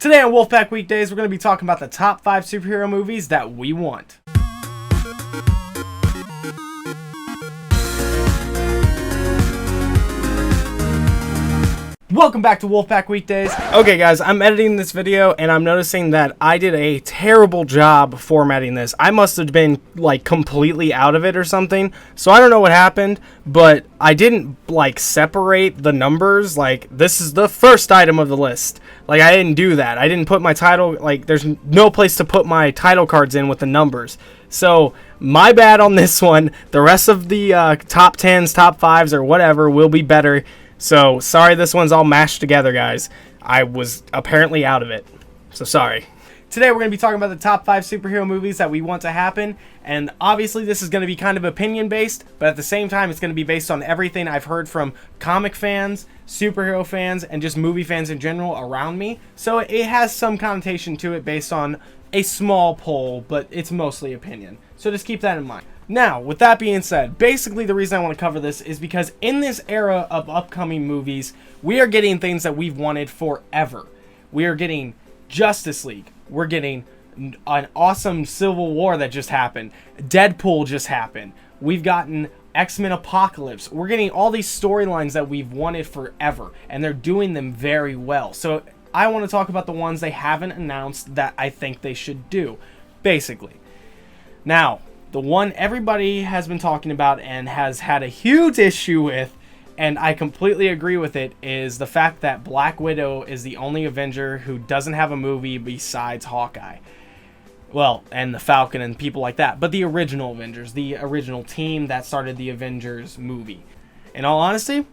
Today on Wolfpack Weekdays, we're going to be talking about the top 5 superhero movies that we want. Welcome back to Wolfpack Weekdays. Okay guys, I'm editing this video and I'm noticing that I did a terrible job formatting this. I must have been like completely out of it or something. So I don't know what happened, but I didn't like separate the numbers. Like this is the first item of the list. Like I didn't do that. I didn't put my title, like there's no place to put my title cards in with the numbers. So my bad on this one. The rest of the top 10s, top 5s or whatever will be better. So, sorry this one's all mashed together, guys. I was apparently out of it. So, sorry. Today, we're going to be talking about the top 5 superhero movies that we want to happen. And obviously, this is going to be kind of opinion-based. But at the same time, it's going to be based on everything I've heard from comic fans, superhero fans, and just movie fans in general around me. So, it has some connotation to it based on a small poll, but it's mostly opinion. So, just keep that in mind. Now, with that being said, basically the reason I want to cover this is because in this era of upcoming movies, we are getting things that we've wanted forever. We are getting Justice League. We're getting an awesome Civil War that just happened. Deadpool just happened. We've gotten X-Men Apocalypse. We're getting all these storylines that we've wanted forever, and they're doing them very well. So I want to talk about the ones they haven't announced that I think they should do, basically. Now, the one everybody has been talking about and has had a huge issue with, and I completely agree with it, is the fact that Black Widow is the only Avenger who doesn't have a movie besides Hawkeye. Well, and the Falcon and people like that. But the original Avengers, the original team that started the Avengers movie. In all honesty,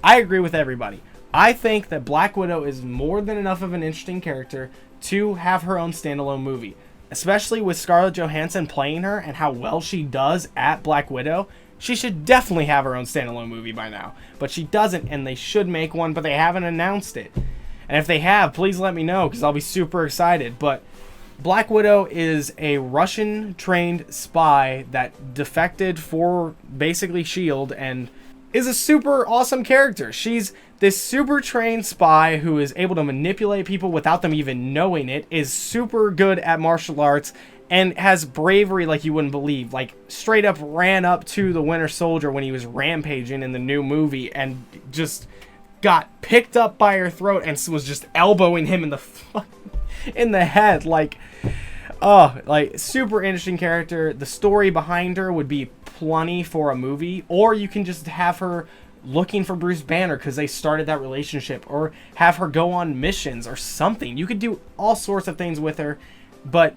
I agree with everybody. I think that Black Widow is more than enough of an interesting character to have her own standalone movie. Especially with Scarlett Johansson playing her and how well she does at Black Widow, she should definitely have her own standalone movie by now. But she doesn't, and they should make one, but they haven't announced it. And if they have, please let me know, because I'll be super excited. But Black Widow is a Russian-trained spy that defected for basically S.H.I.E.L.D. and is a super awesome character. She's this super trained spy who is able to manipulate people without them even knowing it, is super good at martial arts, and has bravery like you wouldn't believe. Like, straight up ran up to the Winter Soldier when he was rampaging in the new movie and just got picked up by her throat and was just elbowing him in the head. Like, super interesting character. The story behind her would be plenty for a movie, or you can just have her looking for Bruce Banner because they started that relationship, or have her go on missions or something. You could do all sorts of things with her, but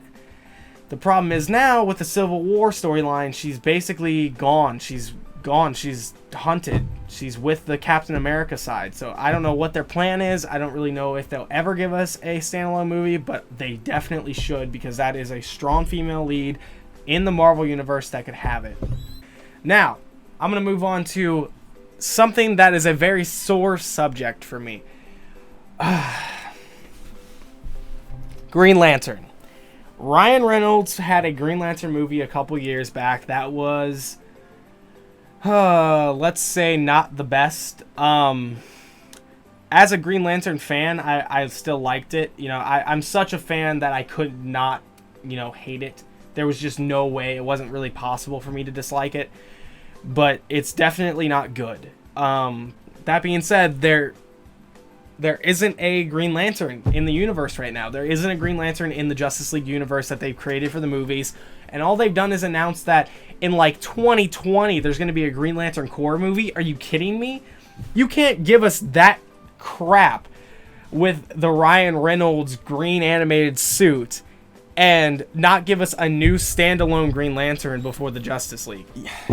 the problem is now with the Civil War storyline, she's basically gone. She's hunted. She's with the Captain America side. So I don't know what their plan is. I don't really know if they'll ever give us a standalone movie, but they definitely should, because that is a strong female lead in the Marvel Universe that could have it. Now, I'm going to move on to something that is a very sore subject for me. Green Lantern. Ryan Reynolds had a Green Lantern movie a couple years back that was, let's say, not the best. As a Green Lantern fan, I still liked it. You know, I'm such a fan that I could not, hate it. There was just no way. It wasn't really possible for me to dislike it. But it's definitely not good. That being said, there isn't a Green Lantern in the universe right now. There isn't a Green Lantern in the Justice League universe that they've created for the movies. And all they've done is announce that in like 2020, there's going to be a Green Lantern Corps movie. Are you kidding me? You can't give us that crap with the Ryan Reynolds green animated suit and not give us a new standalone Green Lantern before the Justice League.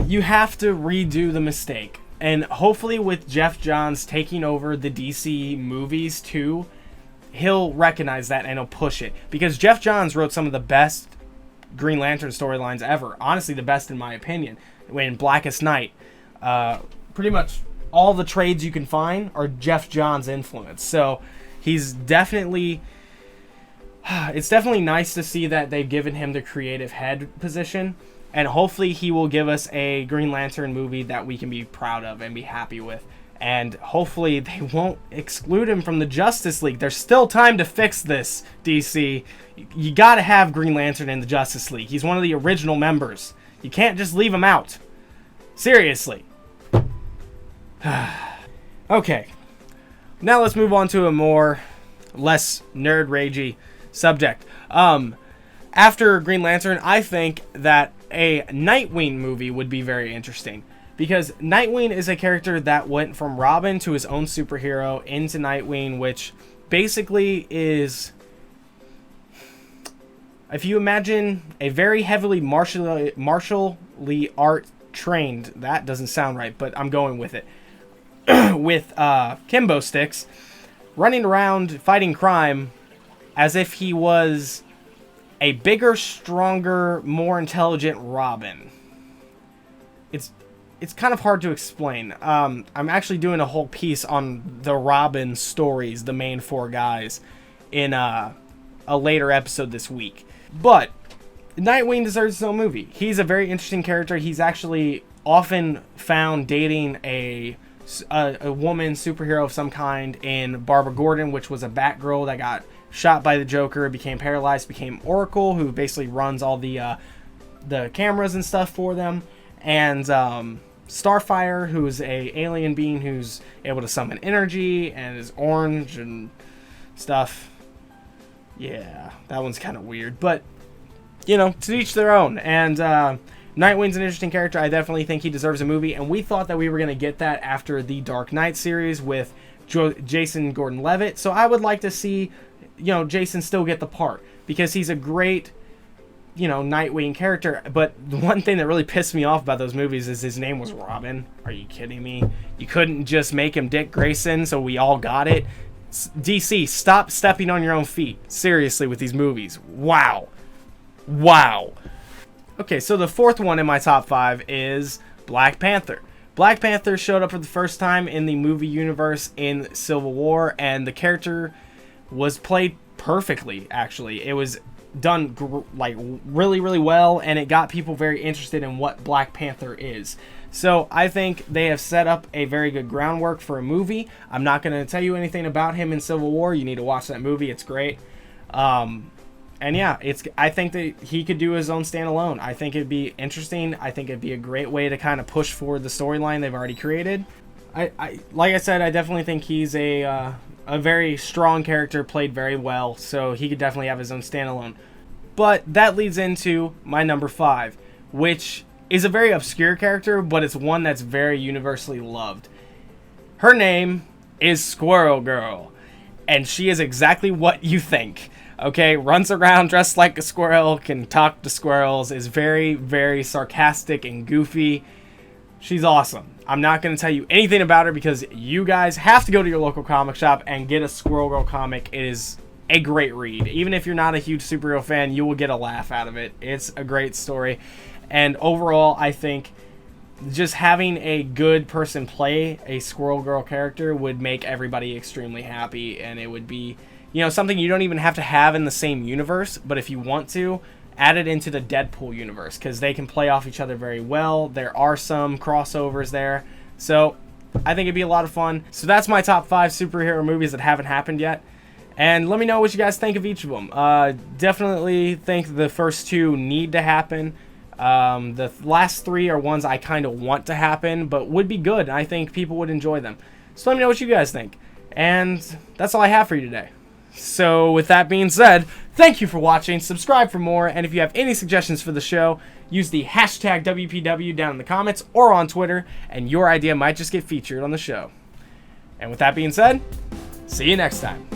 You have to redo the mistake. And hopefully with Jeff Johns taking over the DC movies too, he'll recognize that and he'll push it. Because Jeff Johns wrote some of the best Green Lantern storylines ever. Honestly, the best in my opinion. In Blackest Night. Pretty much all the trades you can find are Jeff Johns' influence. So he's definitely... It's definitely nice to see that they've given him the creative head position, and hopefully he will give us a Green Lantern movie that we can be proud of and be happy with. and hopefully they won't exclude him from the Justice League. There's still time to fix this, DC. You gotta have Green Lantern in the Justice League. He's one of the original members. You can't just leave him out. Seriously. Okay. Now let's move on to a less nerd ragey subject. After Green Lantern, I think that a Nightwing movie would be very interesting. Because Nightwing is a character that went from Robin to his own superhero into Nightwing, which basically is, if you imagine a very heavily martially art trained, that doesn't sound right, but I'm going with it, with Kimbo sticks, running around fighting crime as if he was a bigger, stronger, more intelligent Robin. It's kind of hard to explain. I'm actually doing a whole piece on the Robin stories, the main 4 guys, in a later episode this week. But Nightwing deserves his own movie. He's a very interesting character. He's actually often found dating a woman superhero of some kind in Barbara Gordon, which was a Batgirl that got shot by the Joker, became paralyzed, became Oracle, who basically runs all the cameras and stuff for them, and Starfire, who's a alien being who's able to summon energy and is orange and stuff. Yeah, that one's kind of weird, but you know, to each their own. And Nightwing's an interesting character. I definitely think he deserves a movie, and we thought that we were going to get that after the Dark Knight series with Jason Gordon-Levitt. So I would like to see, you know, Jason still get the part, because he's a great, you know, Nightwing character. But the one thing that really pissed me off about those movies is his name was Robin. Are you kidding me? You couldn't just make him Dick Grayson so we all got it? DC, stop stepping on your own feet. Seriously, with these movies. Wow. Okay, so the 4th one in my top 5 is Black Panther. Black Panther showed up for the first time in the movie universe in Civil War, and the character was played perfectly, actually. It was done like really, really well, and it got people very interested in what Black Panther is. So I think they have set up a very good groundwork for a movie. I'm not going to tell you anything about him in Civil War. You need to watch that movie. It's great. And yeah, I think that he could do his own standalone. I think it'd be interesting. I think it'd be a great way to kind of push forward the storyline they've already created. Like I said, I definitely think he's a very strong character, played very well, so he could definitely have his own standalone. But that leads into my number 5, which is a very obscure character, but it's one that's very universally loved. Her name is Squirrel Girl, and she is exactly what you think. Okay, runs around dressed like a squirrel, can talk to squirrels, is very, very sarcastic and goofy. She's awesome. I'm not going to tell you anything about her because you guys have to go to your local comic shop and get a Squirrel Girl comic. It is a great read. Even if you're not a huge superhero fan, you will get a laugh out of it. It's a great story. And overall, I think just having a good person play a Squirrel Girl character would make everybody extremely happy, and it would be, you know, something you don't even have to have in the same universe, but if you want to, add it into the Deadpool universe, because they can play off each other very well. There are some crossovers there, so I think it'd be a lot of fun. So that's my top 5 superhero movies that haven't happened yet, and let me know what you guys think of each of them. Definitely think the first 2 need to happen. The last 3 are ones I kind of want to happen, but would be good. I think people would enjoy them. So let me know what you guys think, and that's all I have for you today. So with that being said, thank you for watching, subscribe for more, and if you have any suggestions for the show, use the hashtag WPW down in the comments or on Twitter, and your idea might just get featured on the show. And with that being said, see you next time.